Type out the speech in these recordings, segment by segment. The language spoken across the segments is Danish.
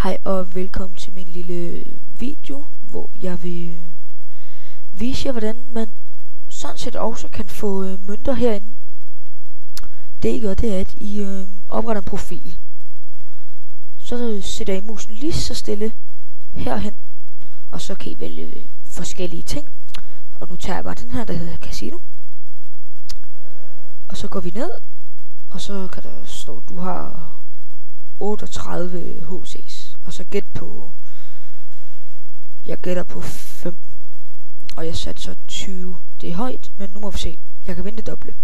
Hej og velkommen til min lille video, hvor jeg vil vise jer, hvordan man sådan set også kan få mønter herinde. Det I gør, det er, at I opretter en profil. Så sætter I musen lige så stille herhen, og så kan I vælge forskellige ting. Og nu tager jeg bare den her, der hedder Casino. Og så går vi ned, og så kan der stå, at du har 38 HC's. Og så gæt på, jeg gætter på 5, og jeg satte så 20. Det er højt, men nu må vi se. Jeg kan vinde det doble.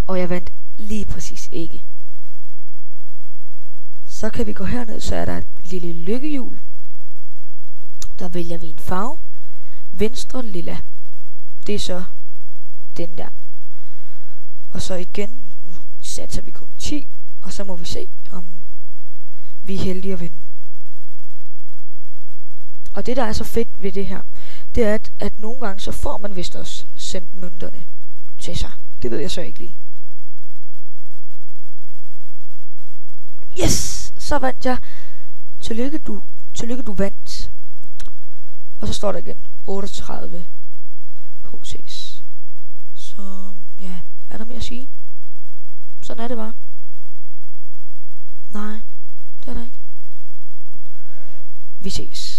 Og jeg vandt lige præcis ikke. Så kan vi gå herned, så er der et lille lykkehjul. Der vælger vi en farve. Venstre lilla. Det er så den der. Og så igen, nu satser vi kun 10, og så må vi se, om vi er heldige at vinde. Og det der er så fedt ved det her, det er at nogle gange så får man vist også sendt mønterne til sig. Det ved jeg så ikke lige. Yes! Så vandt jeg. Tillykke du vandt. Og så står der igen 38 HC's. Så ja, er der mere at sige? Sådan er det bare. Nej, det er der ikke. Vi ses.